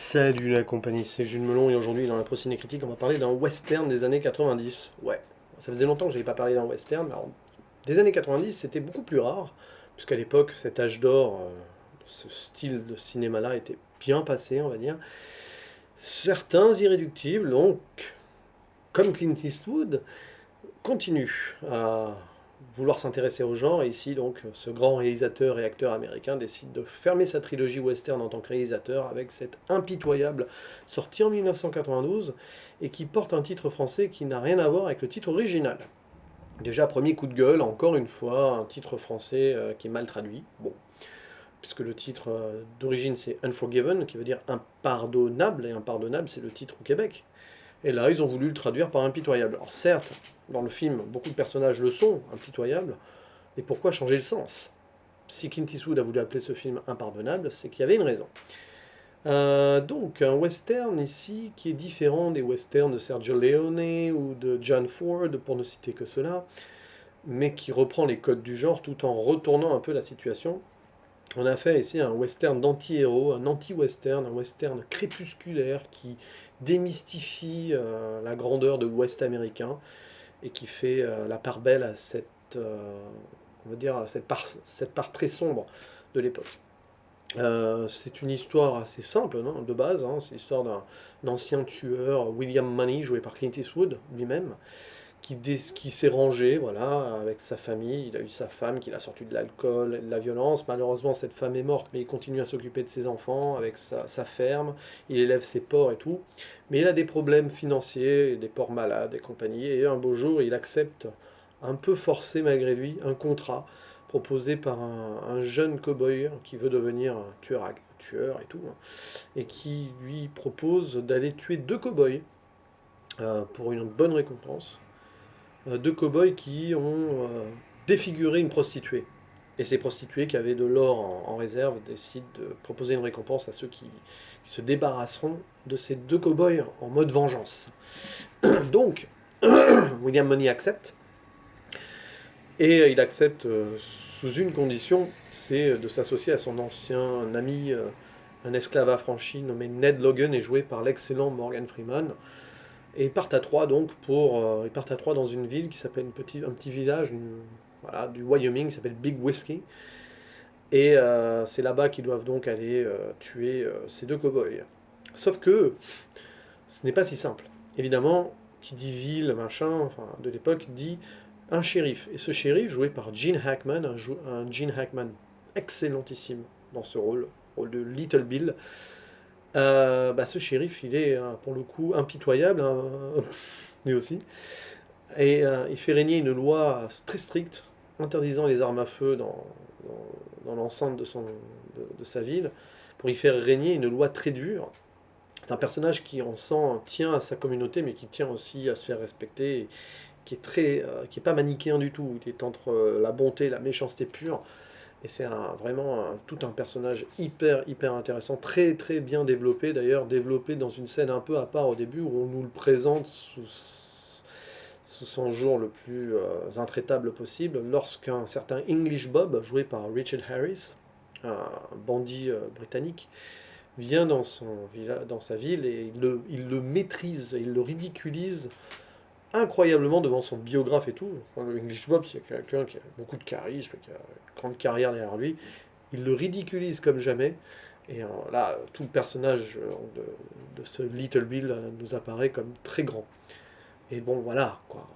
Salut la compagnie, c'est Jules Melon et aujourd'hui dans la Ciné Critique on va parler d'un western des années 90. Ouais, ça faisait longtemps que je n'avais pas parlé d'un western, mais alors, des années 90 c'était beaucoup plus rare, puisqu'à l'époque cet âge d'or, ce style de cinéma-là était bien passé on va dire. Certains irréductibles, donc comme Clint Eastwood, continue à vouloir s'intéresser au genre, et ici donc ce grand réalisateur et acteur américain décide de fermer sa trilogie western en tant que réalisateur avec cette impitoyable sortie en 1992 et qui porte un titre français qui n'a rien à voir avec le titre original. Déjà, premier coup de gueule, encore une fois, un titre français qui est mal traduit. Bon, puisque le titre d'origine c'est Unforgiven, qui veut dire impardonnable, et impardonnable c'est le titre au Québec. Et là, ils ont voulu le traduire par impitoyable. Alors certes, dans le film, beaucoup de personnages le sont, impitoyables, mais pourquoi changer le sens? Si Clint Eastwood a voulu appeler ce film impardonnable, c'est qu'il y avait une raison. Donc, un western ici qui est différent des westerns de Sergio Leone ou de John Ford, pour ne citer que cela, mais qui reprend les codes du genre tout en retournant un peu la situation. On a fait ici un western d'anti-héros, un anti-western, un western crépusculaire qui démystifie la grandeur de l'Ouest américain et qui fait la part belle à on va dire, à cette part très sombre de l'époque. C'est une histoire assez simple, non, de base, hein. C'est l'histoire d'un ancien tueur, William Money, joué par Clint Eastwood lui-même, qui s'est rangé, voilà, avec sa famille. Il a eu sa femme, qu'il a sorti de l'alcool et de la violence. Malheureusement, cette femme est morte, mais il continue à s'occuper de ses enfants, avec sa ferme. Il élève ses porcs et tout. Mais il a des problèmes financiers, des porcs malades et compagnie. Et un beau jour, il accepte, un peu forcé malgré lui, un contrat proposé par un jeune cow-boy qui veut devenir un tueur et tout, hein, et qui lui propose d'aller tuer deux cow-boys pour une bonne récompense. Deux cow-boys qui ont défiguré une prostituée. Et ces prostituées qui avaient de l'or en réserve décident de proposer une récompense à ceux qui se débarrasseront de ces deux cow-boys en mode vengeance. Donc, William Money accepte, et il accepte sous une condition, c'est de s'associer à son ancien ami, un esclave affranchi nommé Ned Logan, et joué par l'excellent Morgan Freeman. Et ils partent à trois donc ils partent à trois dans une ville qui s'appelle un petit village voilà, du Wyoming qui s'appelle Big Whiskey. Et c'est là-bas qu'ils doivent donc aller tuer ces deux cow-boys. Sauf que ce n'est pas si simple. Évidemment, qui dit ville, machin, enfin de l'époque, dit un shérif. Et ce shérif, joué par Gene Hackman, un Gene Hackman excellentissime dans ce rôle de Little Bill. Ce shérif, il est pour le coup impitoyable, hein, lui aussi. Et il fait régner une loi très stricte interdisant les armes à feu dans l'enceinte de sa ville, pour y faire régner une loi très dure. C'est un personnage qui, on sent, tient à sa communauté, mais qui tient aussi à se faire respecter, et qui est pas manichéen du tout. Il est entre la bonté et la méchanceté pure. Et c'est vraiment tout un personnage hyper intéressant, très très bien développé d'ailleurs, développé dans une scène un peu à part au début où on nous le présente sous son jour le plus intraitable possible, lorsqu'un certain English Bob, joué par Richard Harris, un bandit britannique, vient dans sa ville et il le maîtrise, et il le ridiculise incroyablement devant son biographe et tout. Enfin, le English Bob, c'est quelqu'un qui a beaucoup de charisme, qui a une grande carrière derrière lui. Il le ridiculise comme jamais. Et là, tout le personnage de ce Little Bill nous apparaît comme très grand. Et bon, voilà, quoi.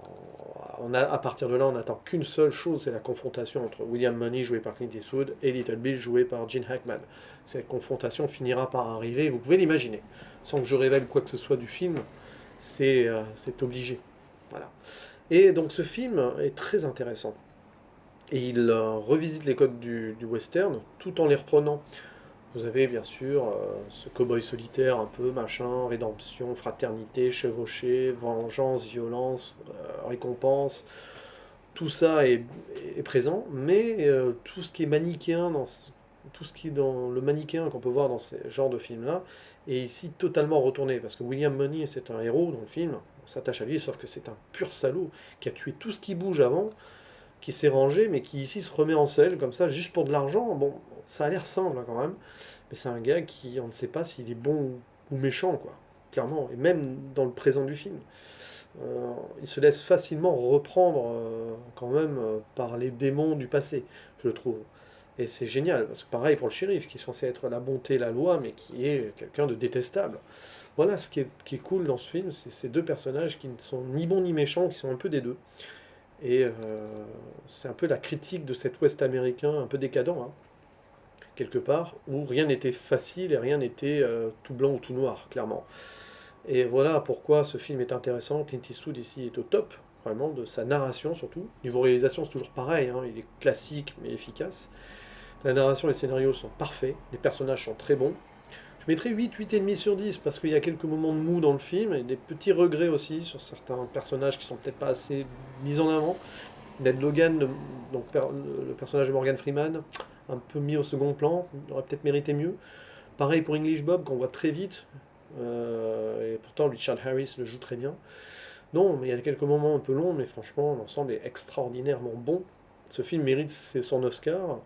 À partir de là, on n'attend qu'une seule chose, c'est la confrontation entre William Money, joué par Clint Eastwood, et Little Bill, joué par Gene Hackman. Cette confrontation finira par arriver, vous pouvez l'imaginer. Sans que je révèle quoi que ce soit du film, c'est obligé. Voilà. Et donc ce film est très intéressant. Et il revisite les codes du western tout en les reprenant. Vous avez bien sûr ce cow-boy solitaire un peu, machin, rédemption, fraternité, chevauché, vengeance, violence, récompense. Tout ça est présent, mais tout ce qui est manichéen, tout ce qui est dans le manichéen qu'on peut voir dans ce genre de film-là, est ici totalement retourné. Parce que William Money, c'est un héros dans le film, on s'attache à lui, sauf que c'est un pur salaud qui a tué tout ce qui bouge avant, qui s'est rangé, mais qui ici se remet en selle, comme ça, juste pour de l'argent. Bon, ça a l'air simple hein, quand même, mais c'est un gars qui, on ne sait pas s'il est bon ou méchant, quoi, clairement, et même dans le présent du film. Il se laisse facilement reprendre quand même par les démons du passé, je trouve. Et c'est génial, parce que pareil pour le shérif, qui est censé être la bonté, la loi, mais qui est quelqu'un de détestable. Voilà qui est cool dans ce film, c'est ces deux personnages qui ne sont ni bons ni méchants, qui sont un peu des deux. Et c'est un peu la critique de cet Ouest américain un peu décadent, hein, quelque part, où rien n'était facile et rien n'était tout blanc ou tout noir, clairement. Et voilà pourquoi ce film est intéressant. Clint Eastwood ici est au top, vraiment, de sa narration surtout. Niveau réalisation, c'est toujours pareil, hein, il est classique mais efficace. La narration et les scénarios sont parfaits, les personnages sont très bons. Je mettrais 8, 8,5 sur 10 parce qu'il y a quelques moments de mou dans le film et des petits regrets aussi sur certains personnages qui sont peut-être pas assez mis en avant. Ned Logan, donc le personnage de Morgan Freeman, un peu mis au second plan, il aurait peut-être mérité mieux. Pareil pour English Bob, qu'on voit très vite, et pourtant Richard Harris le joue très bien. Non, mais il y a quelques moments un peu longs, mais franchement, l'ensemble est extraordinairement bon. Ce film mérite son Oscar.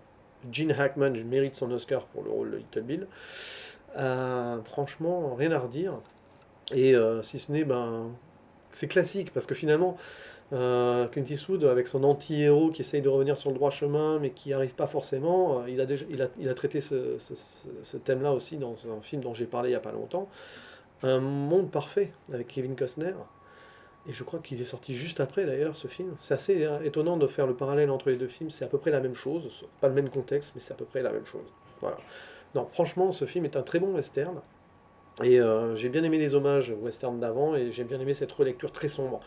Gene Hackman mérite son Oscar pour le rôle de Little Bill. Franchement, rien à redire. Et si ce n'est, ben, c'est classique, parce que finalement, Clint Eastwood, avec son anti-héros qui essaye de revenir sur le droit chemin, mais qui n'y arrive pas forcément, il a traité ce thème-là aussi dans un film dont j'ai parlé il n'y a pas longtemps. Un monde parfait, avec Kevin Costner. Et je crois qu'il est sorti juste après d'ailleurs ce film. C'est assez étonnant de faire le parallèle entre les deux films. C'est à peu près la même chose. Pas le même contexte, mais c'est à peu près la même chose. Voilà. Non, franchement, ce film est un très bon western. Et j'ai bien aimé les hommages au western d'avant et j'ai bien aimé cette relecture très sombre.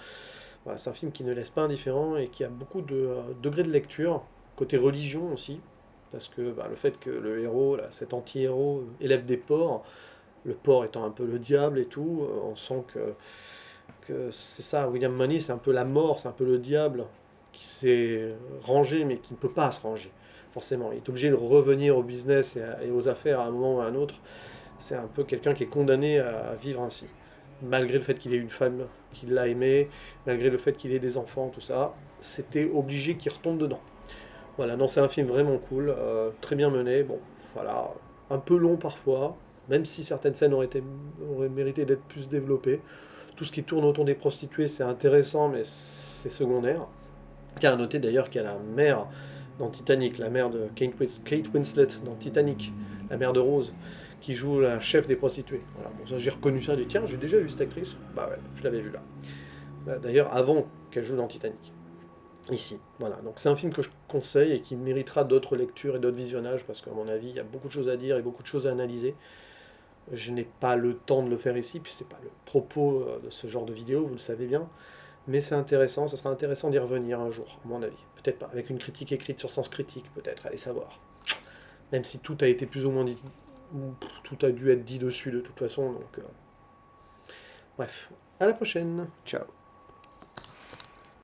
Voilà, c'est un film qui ne laisse pas indifférent et qui a beaucoup de degrés de lecture, côté religion aussi. Parce que bah, le fait que le héros, là, cet anti-héros, élève des porcs, le porc étant un peu le diable et tout, on sent que c'est ça, William Money, c'est un peu la mort, c'est un peu le diable qui s'est rangé mais qui ne peut pas se ranger, forcément. Il est obligé de revenir au business et aux affaires à un moment ou à un autre. C'est un peu quelqu'un qui est condamné à vivre ainsi. Malgré le fait qu'il ait une femme qui l'a aimé, malgré le fait qu'il ait des enfants, tout ça, c'était obligé qu'il retombe dedans. Voilà, non, c'est un film vraiment cool, très bien mené, bon, voilà, un peu long parfois, même si certaines scènes auraient mérité d'être plus développées. Tout ce qui tourne autour des prostituées, c'est intéressant, mais c'est secondaire. Tiens, à noter d'ailleurs qu'il y a la mère dans Titanic, la mère de Kate Winslet dans Titanic, la mère de Rose, qui joue la chef des prostituées. Voilà, bon, ça j'ai reconnu ça, j'ai dit tiens, j'ai déjà vu cette actrice. Bah ouais, je l'avais vue là. D'ailleurs, avant qu'elle joue dans Titanic. Ici, voilà. Donc c'est un film que je conseille et qui méritera d'autres lectures et d'autres visionnages parce qu'à mon avis, il y a beaucoup de choses à dire et beaucoup de choses à analyser. Je n'ai pas le temps de le faire ici, puis c'est pas le propos de ce genre de vidéo, vous le savez bien. Mais c'est intéressant, ça sera intéressant d'y revenir un jour, à mon avis. Peut-être pas, avec une critique écrite sur Sens Critique, peut-être, allez savoir. Même si tout a été plus ou moins dit, tout a dû être dit dessus de toute façon, donc... bref, à la prochaine, ciao.